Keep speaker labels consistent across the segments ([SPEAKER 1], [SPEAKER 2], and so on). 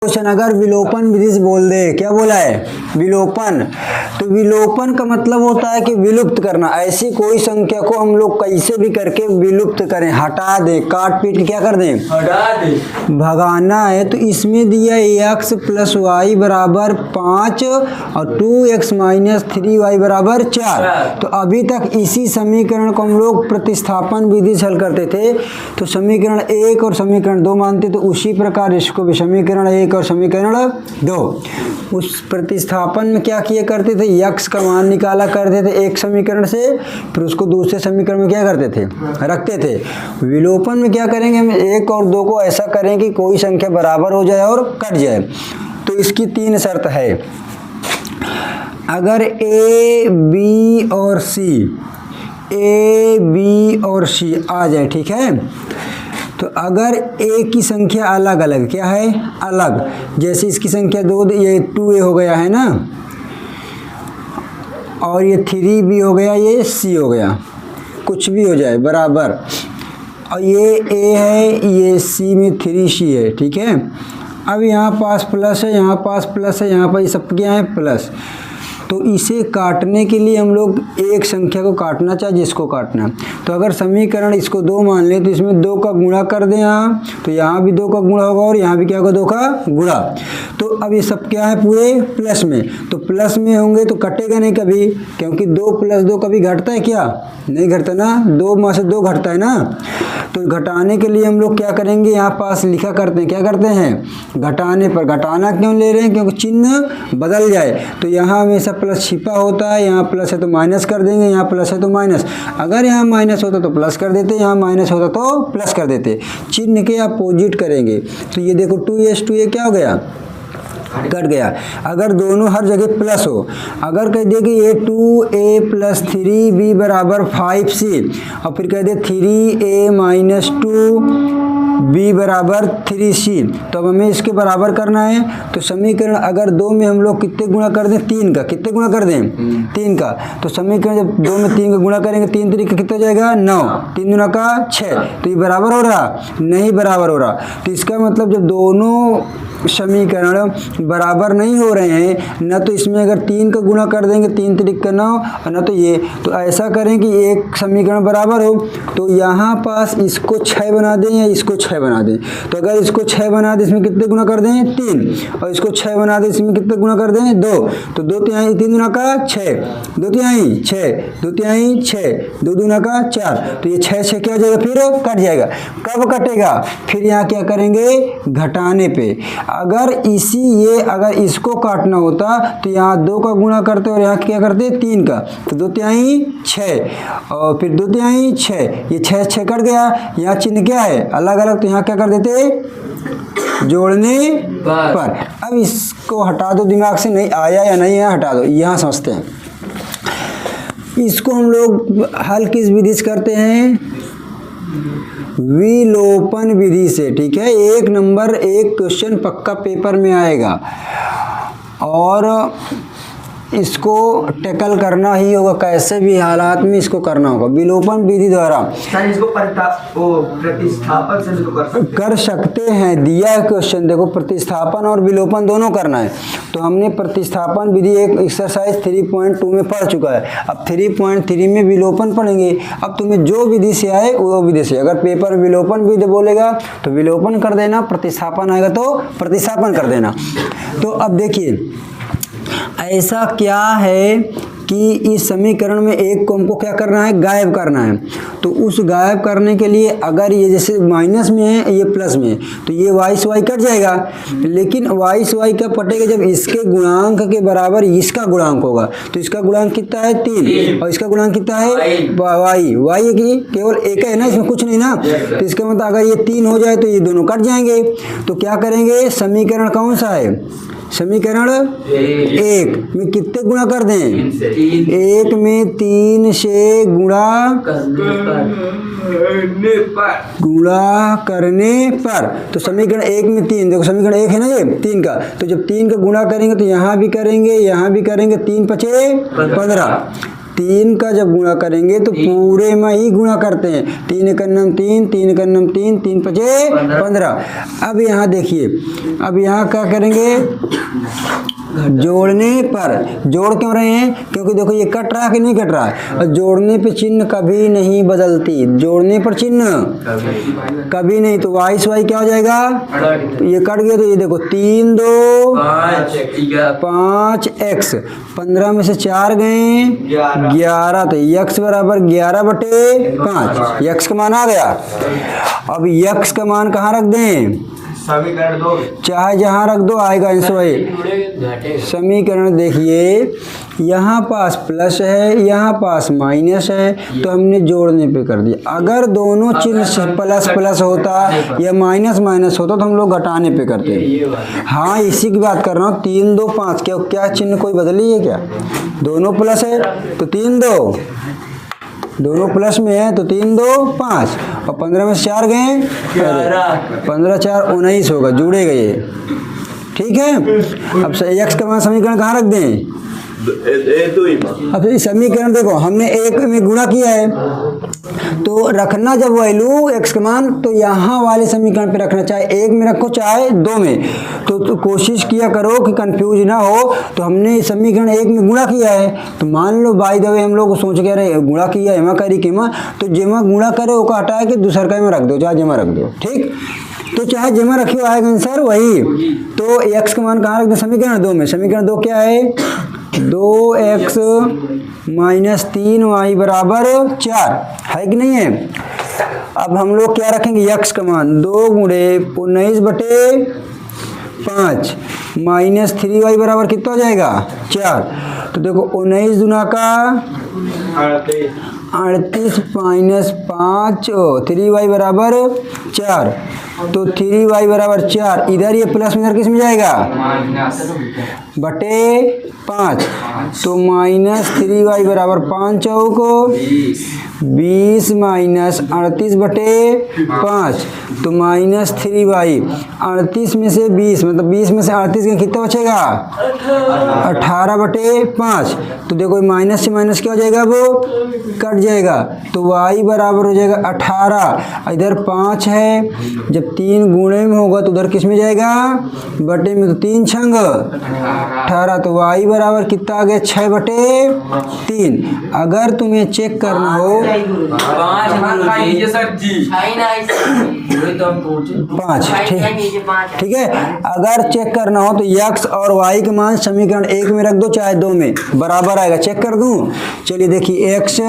[SPEAKER 1] Question अगर विलोपन विधि से बोल दे, क्या बोला है विलोपन, तो विलोपन का मतलब होता है कि विलुप्त करना। ऐसी कोई संख्या को हम लोग कैसे भी करके विलुप्त करें, हटा दें, काट पीट के क्या कर दें,
[SPEAKER 2] हटा दे,
[SPEAKER 1] भगाना है। तो इसमें दिया x प्लस वाई बराबर 5 और 2x माइनस 3y बराबर 4। तो अभी तक इसी समीकरण को हम लोग प्रतिस्थापन विधि से हल करते थे। तो समीकरण 1 और समीकरण 2 मानते, तो उसी प्रकार इसको भी समीकरण 1 और समीकरण 2। उस प्रतिस्थापन में क्या किया करते थे, x का मान निकाला करते थे एक समीकरण से, फिर उसको दूसरे समीकरण में क्या करते थे, रखते थे। विलोपन में क्या करेंगे, हम 1 और 2 को ऐसा करें कि कोई संख्या बराबर हो जाए और कट जाए। तो इसकी 3 शर्त है। अगर a, b और c आ जाए, ठीक है। तो अगर a की संख्या अलग अलग, क्या है अलग, जैसे इसकी संख्या 2, ये 2a हो गया है ना, और ये 3b हो गया, ये c हो गया, कुछ भी हो जाए बराबर, और ये a है, ये c में 3c है, ठीक है। अब यहाँ पास प्लस है, यहाँ पास प्लस है, यहाँ पर ये सब क्या है प्लस। तो इसे काटने के लिए हम लोग एक संख्या को काटना चाहे जिसको काटना। तो अगर समीकरण इसको 2 मान लें, तो इसमें 2 का गुणा कर दें यहाँ, तो यहाँ भी 2 का गुणा होगा और यहाँ भी क्या होगा 2 का गुणा। तो अब ये सब क्या है पूरे प्लस में, तो प्लस में होंगे तो कटेगा नहीं कभी, क्योंकि 2 + 2 कभी घटता है क्या, नहीं घटता ना, 2 में से 2 घटता है ना। तो घटाने के लिए हम लोग क्या करेंगे, यहाँ पास लिखा करते हैं, क्या करते हैं घटाने पर। घटाना क्यों ले रहे हैं, क्योंकि चिन्ह बदल जाए। तो यहाँ हमेशा प्लस छिपा होता है, यहाँ प्लस है तो माइनस कर देंगे, यहाँ प्लस है तो माइनस, अगर यहाँ माइनस होता तो प्लस कर देते, यहाँ माइनस होता तो प्लस कर देते, चिन्ह के अपोजिट करेंगे। तो ये देखो 2a क्या हो गया, कट गया। अगर दोनों हर जगह प्लस हो, अगर कह दे कि ये 2a + 3b बराबर 5c, और फिर कह दे 3a - 2b बराबर 3c, तो अब हमें इसके बराबर करना है। तो समीकरण अगर 2 में हम लोग कितने गुणा कर दें, 3 का, कितने गुणा कर दें 3 का। तो समीकरण जब 2 में 3 का गुणा करेंगे, 3 3 का कितना हो जाएगा 9, 3 दूना का 6। तो ये बराबर हो रहा, नहीं बराबर हो रहा। तो इसका मतलब जब दोनों समीकरण बराबर नहीं हो रहे हैं, न तो इसमें अगर 3 का गुणा कर देंगे 3 3 का 9, और न तो ये, तो ऐसा करें कि एक समीकरण बराबर हो, तो यहाँ पास इसको 6 बना दें या इसको 6 बना दें। तो अगर इसको 6 बना दें, इसमें कितने गुणा कर दें 3, और इसको 6 बना दें, इसमें कितने गुणा कर दें 2। तो 2 तिहाई 3 दूना का 6, 2 तिहाई 6, 2 तिहाई 6, 2 दूना का 4। तो ये 6 6 क्या हो जाएगा, फिर कट जाएगा। कब कटेगा, फिर यहाँ क्या करेंगे घटाने पे। अगर अगर इसको काटना होता, तो यहाँ 2 का गुणा करते और यहाँ क्या करते 3 का, तो 2 तिहाई 6, और फिर 2 तिहाई 6, ये 6 6 कट गया। यहाँ चिन्ह क्या है अलग अलग, तो यहाँ क्या कर देते जोड़ने पर। अब इसको हटा दो, दिमाग से नहीं आया या नहीं है हटा दो, यहाँ समझते हैं। इसको हम लोग हल किस विधि से करते हैं, विलोपन विधि से, ठीक है। 1 नंबर 1 क्वेश्चन पक्का पेपर में आएगा, और इसको टैकल करना ही होगा, कैसे भी हालात में इसको करना होगा विलोपन विधि द्वारा।
[SPEAKER 2] इसको प्रतिस्थापन से तो
[SPEAKER 1] कर सकते हैं, दिया है क्वेश्चन देखो, प्रतिस्थापन और विलोपन दोनों करना है। तो हमने प्रतिस्थापन विधि एक एक्सरसाइज 3.2 में पढ़ चुका है, अब 3.3 में विलोपन पढ़ेंगे। अब तुम्हें जो विधि से आए वो विधि से, अगर पेपर विलोपन विधि बोलेगा तो विलोपन कर देना, प्रतिस्थापन आएगा तो प्रतिस्थापन कर देना। तो अब देखिए ऐसा क्या है कि इस समीकरण में एक को हमको क्या करना है, गायब करना है। तो उस गायब करने के लिए अगर ये जैसे माइनस में है, ये प्लस में है, तो ये y से y कट जाएगा। लेकिन y से y कब कटेगा, जब इसके गुणांक के बराबर इसका गुणांक होगा। तो इसका गुणांक कितना है 3, और इसका गुणांक कितना है y की केवल एक है ना, इसमें कुछ नहीं ना। तो इसका मतलब अगर ये 3 हो जाए तो ये दोनों कट जाएंगे। तो क्या करेंगे, समीकरण कौन सा है, समीकरण 1 में कितने गुणा कर दें, 1 में 3 से गुणा करने पर। तो समीकरण 1 में 3, देखो समीकरण 1 है ना ये 3 का, तो जब 3 का गुणा करेंगे तो यहाँ भी करेंगे, यहाँ भी करेंगे, 3 × 5 = 15, 3 का जब गुणा करेंगे तो पूरे में ही गुणा करते हैं। 3 एकन्नम 3, 3 एकन्नम 3, 3 पचे 15। अब यहाँ देखिए, अब यहाँ क्या करेंगे, जोड़ने पर, जोड़ क्यों रहे हैं, क्योंकि देखो ये कट रहा है कि नहीं कट रहा है, और जोड़ने पे चिन्ह कभी नहीं बदलती, जोड़ने पर चिन्ह कभी नहीं। तो y से y क्या हो जाएगा, ये कट गया तो ये देखो 3 2 5 x, 15 में से 4 गए 11, तो x बराबर 11/5, x का मान आ गया। अब x का मान कहाँ रख दें,
[SPEAKER 2] समीकरण 2
[SPEAKER 1] चाहे जहाँ रख दो आएगा आंसर वही। समीकरण देखिए, यहाँ पास प्लस है, यहाँ पास माइनस है, तो हमने जोड़ने पे कर दिया। अगर दोनों चिन्ह प्लस प्लस होता या माइनस माइनस होता तो हम लोग घटाने पे करते। हाँ, इसी की बात कर रहा हूँ। 3 2 5, क्या क्या चिन्ह कोई बदली है क्या, दोनों प्लस है तो 3 2, दोनों प्लस में है तो 3 2 5, और 15 में से 4 गए 15 4 19 होगा, जुड़ेगा ये, ठीक है। अब x का मान समीकरण कहाँ रख दें, अब ये समीकरण देखो हमने एक में गुणा किया है, तो रखना जब वैल्यू x का मान तो यहाँ वाले समीकरण पे रखना, चाहे 1 में रखो चाहे 2 में। तो कोशिश किया करो कि कंफ्यूज ना हो। तो हमने समीकरण 1 में गुणा किया है, तो मान लो बाय द वे हम लोग सोच के रहे गुणा किया एमा करी केमा, तो जेमा गुणा करे वो हटा के दूसर का में रख दो, चाहे जेमा रख दो, ठीक। तो चाहे जेमा रखियो आएगा आंसर वही। तो x का मान कहाँ रख दो, समीकरण 2 में। समीकरण 2 क्या है, 2x माइनस 3y बराबर 4 है कि नहीं है। अब हम लोग क्या रखेंगे, x का मान 2 गुणे 19/5 माइनस 3y बराबर कितना हो जाएगा 4। तो देखो 19 दुना का 38 माइनस 5, 3y बराबर 4, तो 3y बराबर 4, इधर ये प्लस में इधर किस में जाएगा बटे 5, तो माइनस 3y बराबर 5 चौको 20 माइनस 38/5, तो माइनस 3y, 38 में से 20 मतलब 20 में से 38 का कितना बचेगा 18/5। तो देखो माइनस से माइनस क्या हो जाएगा, वो कट जाएगा, तो y बराबर हो जाएगा 18, इधर 5 है, जब 3 गुणे में होगा तो उधर किस में जाएगा बटे में, तो 3 छंग 18, तो y बराबर कितना आ गया 6/3। अगर तुम्हें चेक करना हो 5, ठीक है। अगर चेक करना हो तो x और y के मान समीकरण 1 में रख दो चाहे 2 में, बराबर आएगा। चेक कर दूं, चलिए देखिए x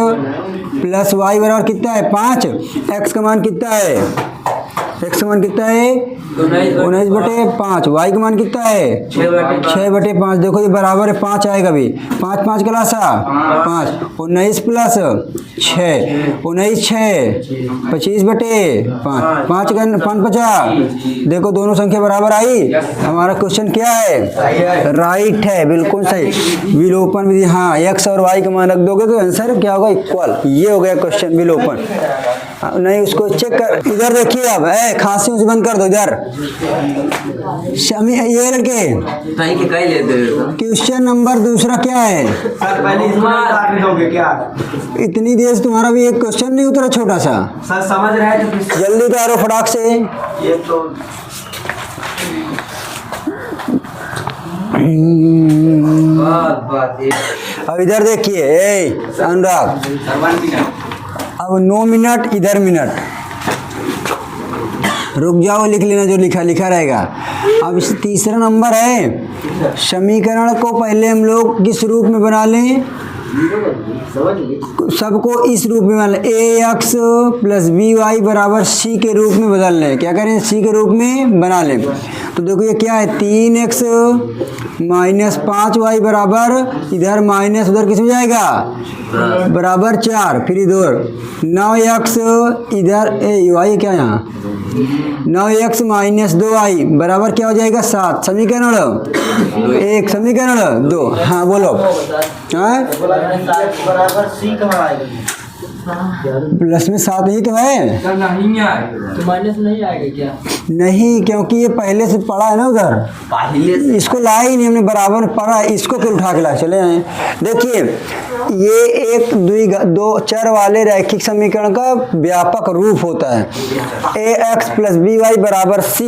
[SPEAKER 1] प्लस y बराबर कितना है 5, x का मान कितना है, x का मान कितना है 19/5, y का मान कितना है 6/5। देखो ये बराबर है 5 आएगा भी, 5 5 क्लासा 5, 19 प्लस 6, 19 6 25/5, 5 का 5 50। देखो दोनों संख्या बराबर आई। हमारा क्वेश्चन क्या है, राइट है, बिल्कुल सही। विलोपन विधि, हाँ x और y का मान रख दोगे तो आंसर क्या होगा इक्वल। ये हो गया क्वेश्चन विलोपन। नहीं उसको चेक कर, इधर देखिए अब खांसी उसे बंद कर दो इधर। ये लड़के क्वेश्चन नंबर दूसरा क्या है,
[SPEAKER 2] सर पहले इसमें दोगे क्या,
[SPEAKER 1] इतनी देर से तुम्हारा भी एक क्वेश्चन नहीं उतरा छोटा सा,
[SPEAKER 2] सर समझ रहे हैं तो
[SPEAKER 1] जल्दी करो फटाक से।
[SPEAKER 2] ये तो
[SPEAKER 1] अब इधर देखिए अनुराग, अब 9 मिनट इधर मिनट, रुक जाओ लिख लेना जो लिखा लिखा रहेगा। अब इस तीसरा नंबर है, समीकरण को पहले हम लोग किस रूप में बना लें, सबको इस रूप में बना लें, ax प्लस by बराबर c के रूप में बदल लें। क्या करें, c के रूप में बना लें। तो देखो ये क्या है 3x माइनस 5y बराबर, इधर माइनस उधर किस में जाएगा बराबर 4, फिर इधर 9x इधर y क्या यहाँ 9x माइनस 2y बराबर क्या हो जाएगा 7। समीकरण 1 समीकरण 2, हाँ बोलो। हाँ
[SPEAKER 2] बराबर c कहाँ आएगा,
[SPEAKER 1] प्लस में 7 ही तो है।
[SPEAKER 3] तो माइनस नहीं आएगा क्या?
[SPEAKER 1] नहीं, क्योंकि ये पहले से पड़ा है ना उधर,
[SPEAKER 2] पहले
[SPEAKER 1] इसको लाए ही नहीं हमने, बराबर पड़ा है, इसको क्यों उठा के ला चले आए। देखिए ये एक दो चर वाले रैखिक समीकरण का व्यापक रूप होता है। ax + by बराबर c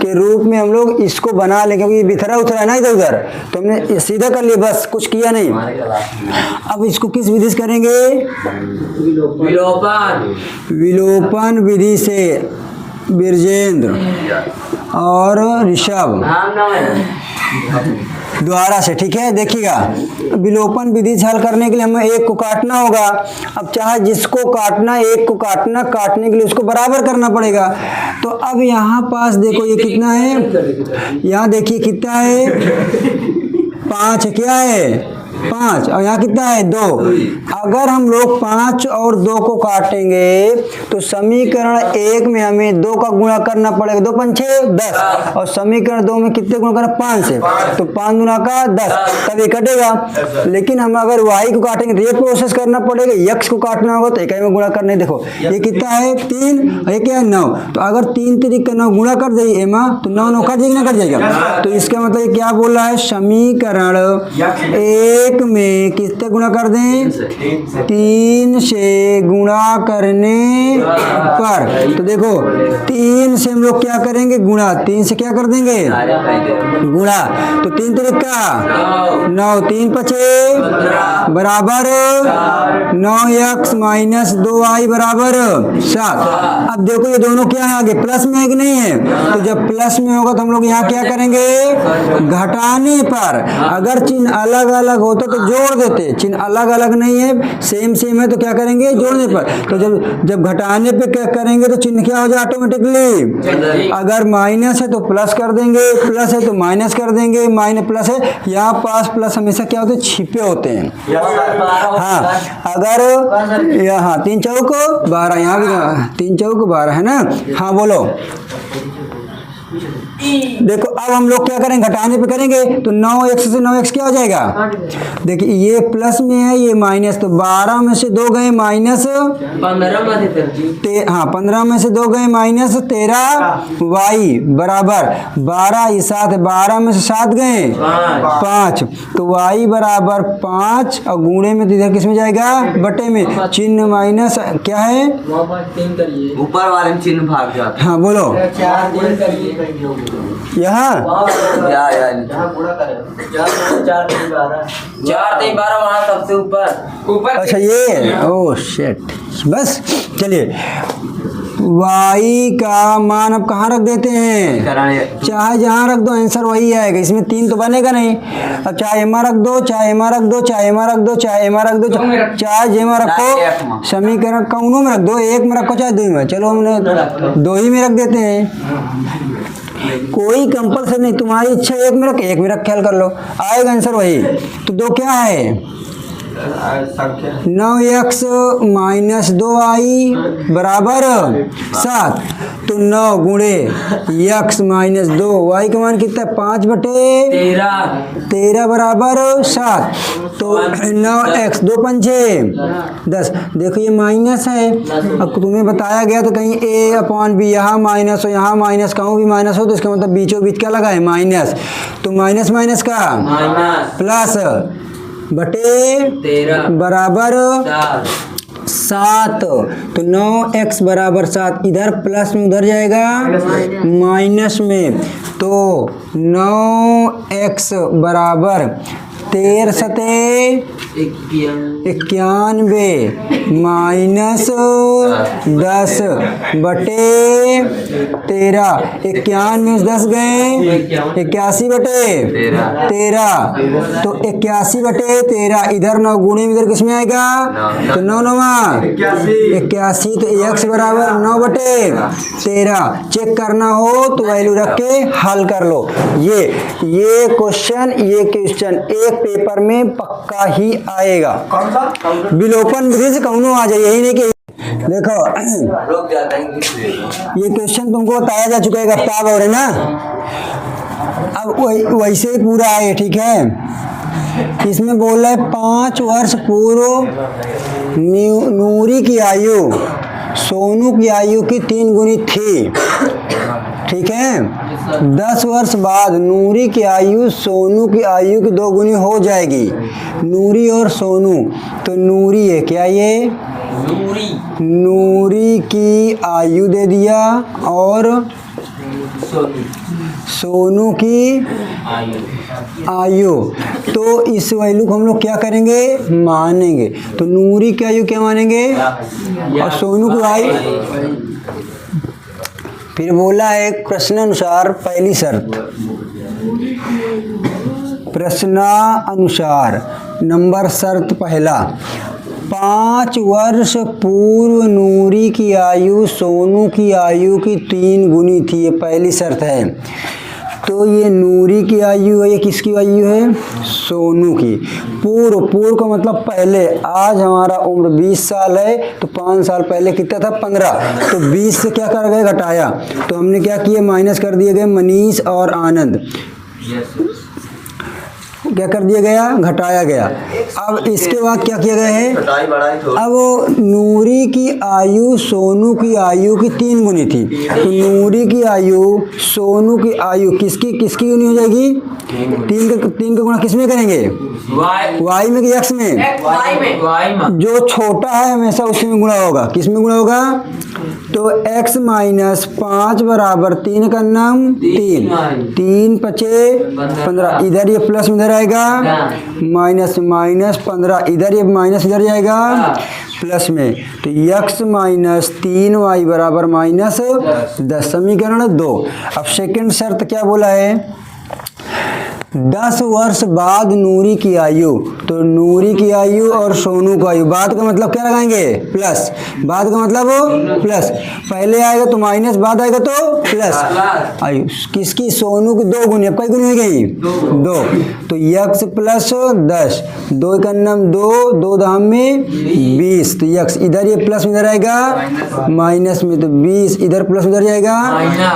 [SPEAKER 1] के रूप में हम लोग इसको बना लें, क्योंकि ये बिखरा उतरा है ना इधर उधर, तो हमने सीधा कर लिया, बस कुछ किया नहीं। अब इसको किस विधि से करेंगे? विलोपन विधि से। बिरजेंद्र और ऋषभ द्वारा से, ठीक है। देखिएगा विलोपन विधि से हल करने के लिए हमें एक को काटना होगा। अब चाहे जिसको काटना, एक को काटना, काटने के लिए उसको बराबर करना पड़ेगा। तो अब यहाँ पास देखो ये कितना है, यहाँ देखिए कितना है 5, क्या है 5, और यहाँ कितना है 2। अगर हम लोग 5 और 2 को काटेंगे तो समीकरण 1 में हमें 2 का गुणा करना पड़ेगा, 2 5 6 10, और समीकरण 2 में कितने गुणा करना 5 से, तो 5 गुना का 10, तब ये कटेगा। लेकिन हम अगर y को काटेंगे तो ये प्रोसेस करना पड़ेगा, x को काटना होगा तो इकाई में गुणा करने। देखो ये कितना है 3, और ये क्या है 9, तो अगर 3 3 का 9 गुणा कर देंगे एमा तो 9 9 कट जाएगा ना, कट जाएगा। तो इसका मतलब क्या बोल रहा है, समीकरण 1 में किससे गुणा कर दें, 3 से गुणा करने पर। तो देखो 3 से हम लोग क्या करेंगे, गुणा, 3 से क्या कर देंगे गुणा, तो 3 3 का 9, 3 5 बराबर 9x - 2y बराबर 7। अब देखो ये दोनों क्या है आगे, प्लस में है कि नहीं है, तो जब प्लस में होगा तो हम लोग यहाँ क्या करेंगे, घटाने पर। अगर चिन्ह अलग अलग होता तो जोड़ देते, चिन्ह अलग अलग नहीं है, सेम सेम है, तो क्या करेंगे जोड़ने पर। तो जब घटाने पे क्या करेंगे तो चिन्ह क्या हो जाए ऑटोमेटिकली, अगर माइनस है तो प्लस कर देंगे, प्लस है तो माइनस कर देंगे, माइनस प्लस है, यहाँ पास प्लस हमेशा क्या होते हैं, छिपे होते हैं। हाँ अगर यहाँ 3 चौक 12, यहाँ भी 3 चौक 12 है ना। हाँ बोलो। देखो अब हम लोग क्या करेंगे, घटाने पे करेंगे तो 9x से 9x क्या हो जाएगा, देखिए ये प्लस में है ये माइनस, तो 12 में से 2 गए माइनस 15, हाँ 15 में से 2 गए माइनस 13y बराबर 12, ये 7 है, 12 में से 7 गए 5, तो y बराबर 5, और गुणे में तो इधर किस में जाएगा, बटे में, चिन्ह माइनस क्या है,
[SPEAKER 2] ऊपर वाले में चिन्ह भाग जाता है।
[SPEAKER 1] हाँ बोलो। यहाँ
[SPEAKER 3] 4 3 12 वहाँ सबसे ऊपर।
[SPEAKER 1] अच्छा ये ओह शिट, बस चलिए y का मान अब कहाँ रख देते हैं, चाहे जहाँ रख दो आंसर वही आएगा, इसमें 3 तो बनेगा नहीं। अब चाहे एमा रख दो, चाहे एमा रख दो, चाहे एमा रख दो, चाहे एमा रख दो, चाहे जेमा रखो, समीकरण कौनों में रख दो, 1 में रखो चाहे 2 में, चलो हमने 2 ही में रख देते हैं, कोई कंपल्सरी नहीं, तुम्हारी इच्छा 1 में रख, 1 में रख, ख्याल कर लो, आएगा आंसर वही। तो 2 क्या है, 9x - 2y बराबर 7, तो 9 गुणे x - 2, y का मान कितना है 5 बटे 13 बराबर 7, तो 9x 2 5 10। देखो ये माइनस है, अब तुम्हें बताया गया तो कहीं a/b यहाँ माइनस हो, यहाँ माइनस, कहूँ भी माइनस हो, तो इसका मतलब बीचों बीच क्या लगा है माइनस, तो माइनस माइनस का प्लस बटे 13 बराबर 7, तो 9x बराबर 7, इधर प्लस में उधर जाएगा माइनस में, तो 9x बराबर 13 सते 91 माइनस 10 बटे 13, 91 में 10 गए 81 बटे 13, तो 81 बटे 13, इधर 9 गुणे में इधर किस में आएगा, तो 9 9 81, तो x बराबर 9 बटे 13। चेक करना हो तो वैल्यू रख के हल कर लो। ये क्वेश्चन एक पेपर में पक्का ही आएगा, विलोपन विधि से कौनो आ जाए, यही नहीं कि देखो ये क्वेश्चन तुमको बताया जा चुका है हफ्ता और है ना, अब वैसे ही पूरा है, ठीक है। इसमें बोल रहा है 5 वर्ष पूर्व नूरी की आयु सोनू की आयु की 3 गुनी थी, ठीक है। 10 वर्ष बाद नूरी की आयु सोनू की आयु की 2 गुनी हो जाएगी। नूरी और सोनू, तो नूरी है क्या, ये नूरी की आयु दे दिया और सोनू की आयु, तो इस वैल्यू को हम लोग क्या करेंगे, मानेंगे। तो नूरी की आयु क्या मानेंगे और सोनू की आयु। फिर बोला है प्रश्नानुसार पहली शर्त, प्रश्नानुसार नंबर शर्त पहला, 5 वर्ष पूर्व नूरी की आयु सोनू की आयु की 3 गुनी थी, ये पहली शर्त है। तो ये नूरी की आयु है, ये किसकी आयु है, सोनू की। पूर्व का मतलब पहले, आज हमारा उम्र 20 साल है तो 5 साल पहले कितना था, 15, तो 20 से क्या कर गए, घटाया, तो हमने क्या किया, माइनस कर दिए गए मनीष और आनंद, क्या कर दिया गया, घटाया गया। अब इसके बाद क्या किया गया है, अब नूरी की आयु सोनू की आयु की 3 गुनी थी, तो नूरी की आयु सोनू की आयु किसकी गुनी हो जाएगी, 3 का गुणा किस में करेंगे, y में कि x में, जो छोटा है हमेशा उसी में गुणा होगा, किस में गुणा होगा, तो x माइनस 5 बराबर 3 का नाम 3 पचे 15, इधर ये प्लस इधर आएगा, माइनस 15 इधर, ये माइनस इधर जाएगा प्लस में, तो x माइनस 3y बराबर माइनस 10, समीकरण 2। अब सेकंड शर्त क्या बोला है, 10 वर्ष बाद नूरी की आयु, तो नूरी की आयु और सोनू की आयु, बाद का मतलब क्या लगाएंगे, प्लस, बाद का मतलब प्लस, पहले आएगा तो माइनस, बाद आएगा तो प्लस, आयु किसकी, सोनू की 2 गुनी, अब कई गुनी हो गई, 2, तो x प्लस 10, 2 का नाम 2 दाम में 20, तो x इधर ये प्लस इधर आएगा माइनस में, तो 20 इधर प्लस उधर जाएगा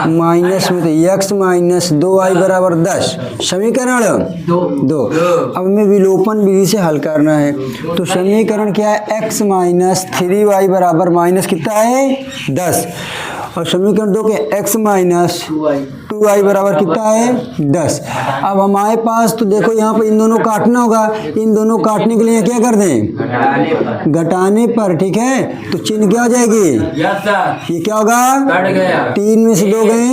[SPEAKER 1] माइनस में, तो x माइनस 2y बराबर 10, समीकरण 2। अब हमें विलोपन विधि से हल करना है, तो समीकरण क्या है, x माइनस 3y बराबर माइनस कितना है 10, और समीकरण 2 के x माइनस 2y बराबर कितना है 10। अब हमारे पास तो देखो यहाँ पर इन दोनों काटना होगा, इन दोनों काटने के लिए क्या कर दें, घटाने पर, ठीक है, तो चिन्ह क्या हो जाएगी, ये क्या होगा, 3 में से 2 गए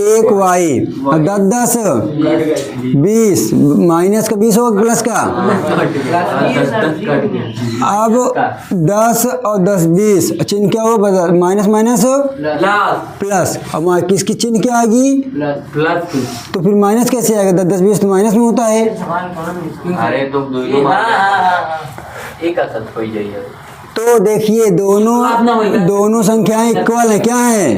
[SPEAKER 1] 1 y, और 10 20, माइनस का 20 होगा प्लस का, अब 10 और 10 20, चिन्ह क्या होगा, माइनस माइनस प्लस, अब किसकी चिन्ह क्या आएगी,
[SPEAKER 3] प्लस,
[SPEAKER 1] तो फिर माइनस कैसे आएगा, 10 10 20 तो माइनस में होता है,
[SPEAKER 3] अरे तो एक असत हो जाइए।
[SPEAKER 1] तो देखिए दोनों संख्याएं इक्वल है, क्या है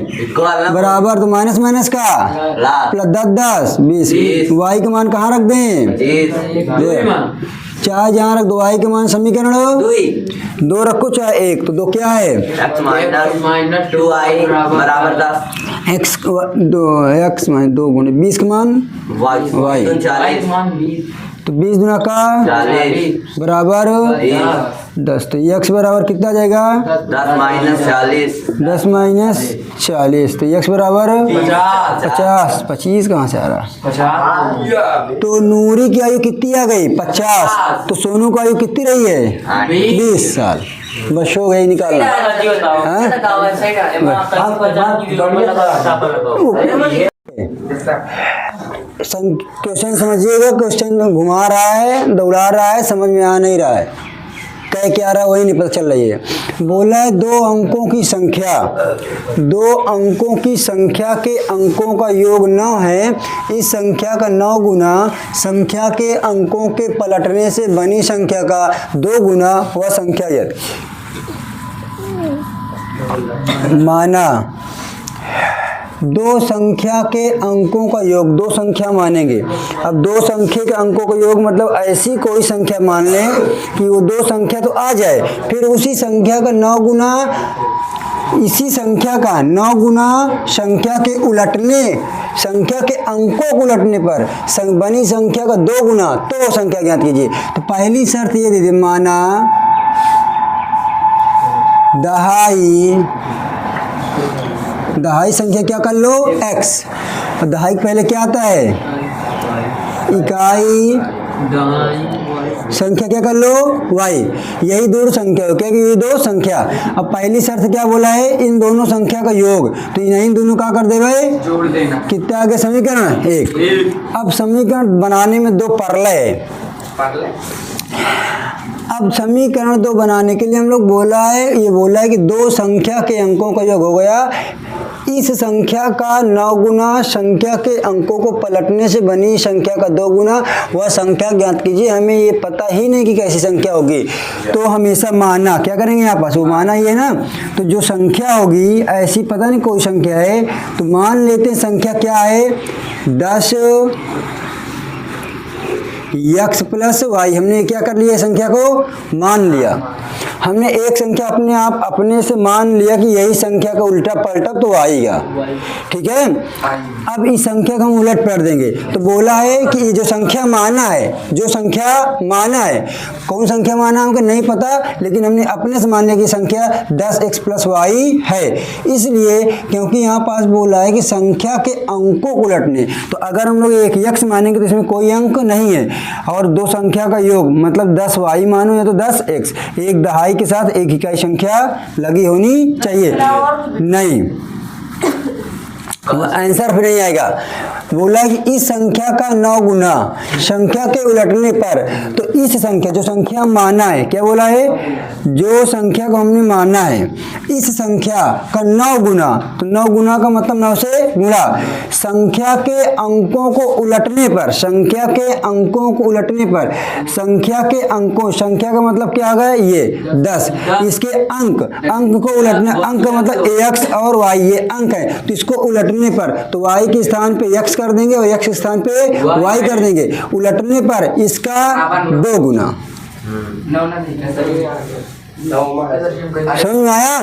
[SPEAKER 1] बराबर, तो माइनस माइनस का प्लस 10 10 20, y का मान कहाँ रख दें, चाहे जहाँ रख दो, y के मान समीकरण 2 रखो चाहे 1, तो 2 क्या है,
[SPEAKER 2] x माइनस 2y बराबर 10,
[SPEAKER 1] x माइनस 2 गुणे 20 का मान y, तो 20 गुना का
[SPEAKER 2] 40
[SPEAKER 1] बराबर 10, तो x बराबर कितना आ जाएगा,
[SPEAKER 2] 10 माइनस 40,
[SPEAKER 1] 10 माइनस 40, तो x बराबर 50, 25 कहाँ से आ रहा, तो नूरी की आयु कितनी आ गई 50, तो सोनू की आयु कितनी रही है 20 साल, बस हो गई, निकालना। क्वेश्चन समझिएगा, क्वेश्चन घुमा रहा है, दौड़ा रहा है, समझ में आ नहीं रहा है, कह क्या रहा है वही नहीं पता चल रही है। बोला है 2 अंकों की संख्या, 2 अंकों की संख्या के अंकों का योग 9 है, इस संख्या का 9 गुना संख्या के अंकों के पलटने से बनी संख्या का 2 गुना वह संख्या यदि माना 2 संख्या के अंकों का योग, 2 संख्या मानेंगे। अब 2 संख्या के अंकों का योग मतलब ऐसी कोई संख्या मान लें कि वो 2 संख्या तो आ जाए, फिर उसी संख्या का 9 गुना, इसी संख्या का 9 गुना संख्या के उलटने, संख्या के अंकों को उलटने पर बनी संख्या का 2 गुना, तो संख्या ज्ञात कीजिए। तो पहली शर्त ये दे दी, माना दहाई, दहाई संख्या क्या कर लो x, और दहाई के पहले क्या आता है इकाई संख्या क्या कर लो y, यही दो संख्या हो, क्या कि ये दो संख्या। अब पहली शर्त क्या बोला है, इन दोनों संख्या का योग, तो इन दोनों का कर दे भाई
[SPEAKER 3] जोड़ देना।
[SPEAKER 1] कितना आगे समीकरण एक। अब समीकरण बनाने में दो परले है। अब समीकरण दो बनाने के लिए हम लोग बोला है, ये बोला है कि दो संख्या के अंकों का योग हो गया इस संख्या का 9 गुना संख्या के अंकों को पलटने से बनी संख्या का 2 गुना वह संख्या ज्ञात कीजिए। हमें ये पता ही नहीं कि कैसी संख्या होगी, तो हमेशा माना क्या करेंगे यहाँ पास, वो माना ही है ना। तो जो संख्या होगी ऐसी पता नहीं कोई संख्या है, तो मान लेते हैं संख्या क्या है 10 x प्लस वाई। हमने क्या कर लिया, संख्या को मान लिया। हमने एक संख्या अपने आप अपने से मान लिया कि यही संख्या का उल्टा पलटा तो आएगा, ठीक है। अब इस संख्या को हम उलट पलट देंगे, तो बोला है कि ये जो संख्या माना है, जो संख्या माना है, कौन संख्या माना हमको नहीं पता, लेकिन हमने अपने से मान लिया कि संख्या 10x प्लस वाई है। इसलिए क्योंकि यहाँ पास बोला है कि संख्या के अंकों को उलटने, तो अगर हम लोग एक x मानेंगे तो इसमें कोई अंक नहीं है, और दो संख्या का योग मतलब 10y मानो या तो 10x, एक दहाई के साथ एक इकाई संख्या लगी होनी चाहिए, नहीं आंसर फिर नहीं आएगा। बोला कि इस संख्या का 9 गुना संख्या के उलटने पर, तो इस संख्या जो संख्या माना है, क्या बोला है, जो संख्या को हमने माना है इस संख्या का 9 गुना, तो 9 गुना का मतलब 9 से गुणा, संख्या के अंकों को उलटने पर, संख्या के अंकों को उलटने पर, संख्या के अंकों, संख्या का मतलब क्या आ गया ये 10, इसके अंक, अंक को उलटना, अंक का मतलब x और y ये अंक है, तो इसको उलटने पर तो y के स्थान पे x कर देंगे और x के स्थान पे y कर देंगे, उलटने पर इसका 2 गुना। समझ में आया।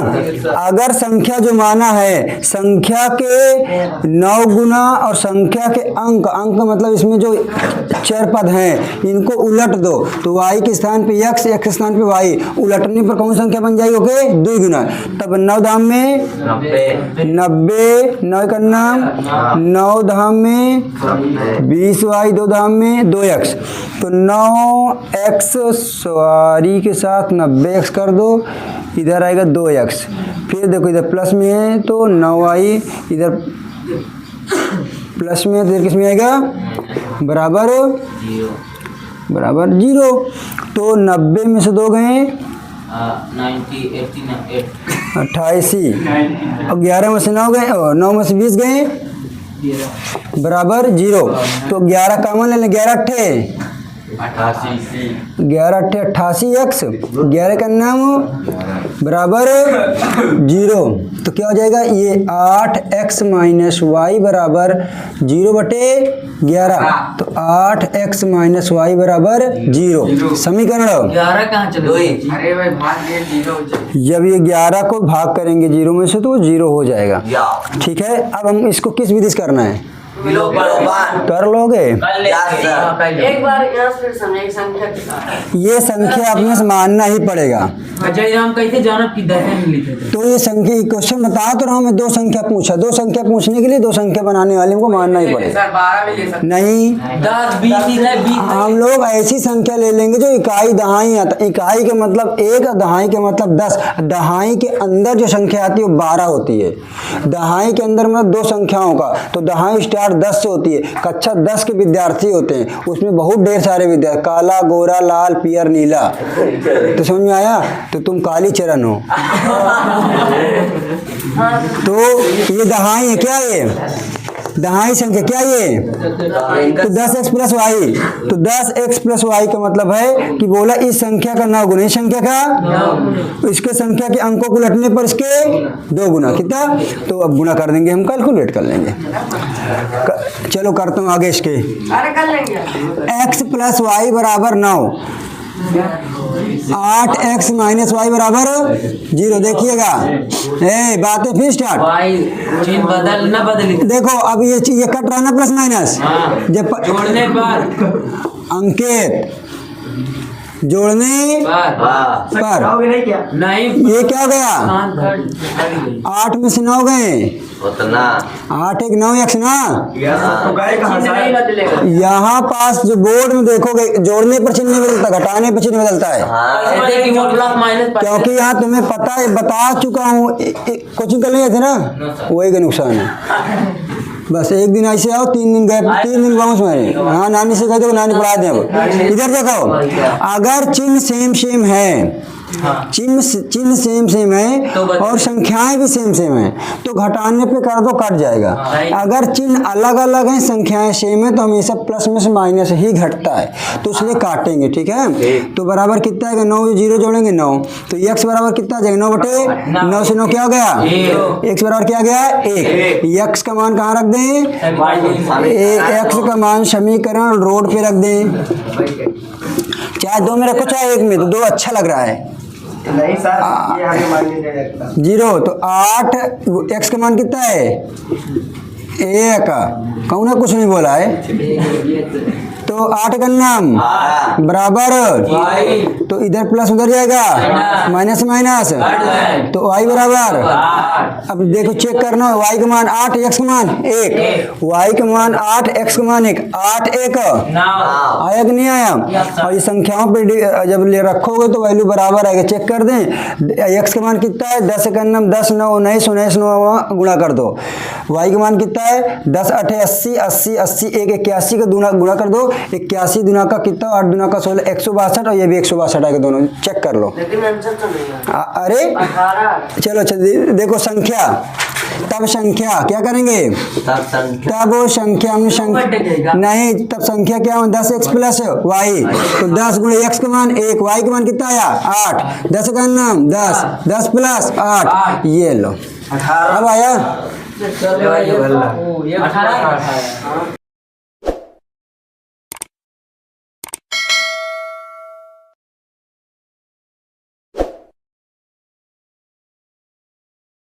[SPEAKER 1] अगर संख्या जो माना है संख्या के 9 गुना और संख्या के अंक, अंक मतलब इसमें जो चर पद हैं इनको उलट दो, तो y के स्थान पे x, x के स्थान पे y, उलटने पर कौन संख्या बन जाएगी, ओके 2 गुना। तब 9 धाम में 90, 9 का नाम 9 धाम में 20y, 2 धाम में 2x, तो 9x सवारी के साथ 90x कर दो, इधर आएगा 2x, फिर देखो इधर प्लस में है तो 9y, इधर प्लस में है तो इधर किस में आएगा बराबर 0, तो 90 में से 2 गए 88, और 11 में से 9 गए और 9 में से 20 गए बराबर 0, तो 11 कॉमन ले लें, 11 अट्ठे 88x, 11 का नाम बराबर 0, तो क्या हो जाएगा ये 8x माइनस वाई बराबर 0/11, तो 8x माइनस वाई बराबर 0। समीकरण
[SPEAKER 3] 11 कहाँ चले गए? अरे भाई भाग गए 0।
[SPEAKER 1] जब ये 11 को भाग करेंगे 0 में से तो 0 हो जाएगा, ठीक है। अब हम इसको किस विधि से करना है, कर लोगे,
[SPEAKER 2] एक
[SPEAKER 4] बार यहाँ फिर समझे संख्या,
[SPEAKER 1] ये संख्या अपने से मानना ही पड़ेगा।
[SPEAKER 3] अच्छा हम कैसे जाना कि 10 में लिखे थे?
[SPEAKER 1] तो ये संख्या क्वेश्चन बता तो रहा हूँ मैं, 2 संख्या पूछा, 2 संख्या पूछने के लिए 2 संख्या बनाने वाले को मानना ही पड़ेगा।
[SPEAKER 3] सर 12 भी ले सकते
[SPEAKER 1] नहीं
[SPEAKER 3] 10 20
[SPEAKER 1] हम लोग ऐसी संख्या ले लेंगे जो इकाई दहाई आता, इकाई के मतलब 1, दहाई के मतलब 10, दहाई के अंदर जो संख्या आती है वो 12 होती है, दहाई के अंदर मतलब 2 संख्याओं का, तो दहाई स्टार्ट 10 से होती है। कक्षा 10 के विद्यार्थी होते हैं, उसमें बहुत ढेर सारे विद्यार्थी, काला गोरा लाल पियर नीला, तो समझ में आया, तो तुम काली चरण हो। तो ये दहाई है, क्या ये दहाई संख्या क्या ये, तो 10x प्लस वाई, तो 10x प्लस वाई का मतलब है कि बोला इस संख्या का 9 गुना, इस संख्या का, इसके संख्या के अंकों को उलटने पर इसके 2 गुना, कितना, तो अब गुना कर देंगे, हम कैलकुलेट कर लेंगे। चलो करता हूँ आगे इसके,
[SPEAKER 4] अरे कर लेंगे।
[SPEAKER 1] x प्लस वाई बराबर 9, 8x माइनस वाई बराबर 0, देखिएगा बातें फिर स्टार्ट,
[SPEAKER 3] चिन्ह बदलना बदली,
[SPEAKER 1] देखो अब ये कट रहा ना प्लस माइनस, जब
[SPEAKER 3] जोड़ने पर
[SPEAKER 1] अंकित जोड़ने पर
[SPEAKER 3] नहीं
[SPEAKER 1] ये क्या हो गया, 8 में से 9 गए,
[SPEAKER 2] उतना
[SPEAKER 1] 8 1 9 x ना।
[SPEAKER 3] नहीं बदलेगा।
[SPEAKER 1] यहाँ पास जो बोर्ड में देखोगे जोड़ने पर चिन्ह नहीं बदलता, घटाने पर चिन्ह बदलता है,
[SPEAKER 3] ऐसे कि वो प्लस माइनस
[SPEAKER 1] क्योंकि यहाँ तुम्हें पता है, बता चुका हूँ, कोचिंग कर लिए थे ना, वही का नुकसान है। बस एक दिन ऐसे आओ, 3 दिन गए, 3 दिन बाउंस मारे। हाँ नानी से कहते नानी पढ़ा दें। अब इधर देखो, अगर चिन्ह सेम सेम है, चिन्ह सेम सेम है और संख्याएं भी सेम सेम है, तो घटाने पे कर दो, कट जाएगा। अगर चिन्ह अलग अलग हैं, संख्याएं सेम है, तो हमेशा प्लस में से माइनस ही घटता है, तो इसलिए काटेंगे, ठीक है। तो बराबर कितना आएगा, 9 0 जोड़ेंगे 9, तो x बराबर कितना आ जाएगा, 9 बटे 9 से 9 क्या हो गया, x बराबर क्या गया 1। x का मान कहाँ रख दें, x का मान समीकरण रोड पे रख दें, चाहे 2 में रखो चाहे 1 में, तो 2 अच्छा लग रहा है।
[SPEAKER 5] नहीं सर, ये आगे मान नहीं रखता।
[SPEAKER 1] 0 तो 8, x का मान कितना है 1, कौन कुछ नहीं बोला है, तो 8 का नाम बराबर, तो इधर प्लस उधर जाएगा, माइनस माइनस, तो y बराबर, अब देखो चेक करना, y का मान 8, x का मान 1, y का मान 8, x का मान 1, 8 1 आया कि नहीं आया। और ये संख्याओं पे जब ले रखोगे तो वैल्यू बराबर आएगा, चेक कर दें। x का मान कितना है, 10 का नाम 10 9 19 19 9 गुणा कर दो, y का मान कितना है 10 8 80 80 80 1 81 का गुणा कर दो, 81 दुना का कितना, 8 दुना का 16 162, और ये भी 162 आएगा, दोनों चेक कर लो।
[SPEAKER 4] लेकिन आंसर तो नहीं है।
[SPEAKER 1] अरे
[SPEAKER 4] 18
[SPEAKER 1] चलो अच्छा देखो, संख्या तब संख्या क्या करेंगे,
[SPEAKER 2] तब संख्या
[SPEAKER 1] तब वो संख्या में नहीं, तब संख्या क्या हो, 10x प्लस y, तो 10 गुणे x का मान 1, y का मान कितना आया 8, 10 का नाम 10 10 प्लस 8, ये लो
[SPEAKER 5] 18
[SPEAKER 1] अब आया।
[SPEAKER 3] ये 18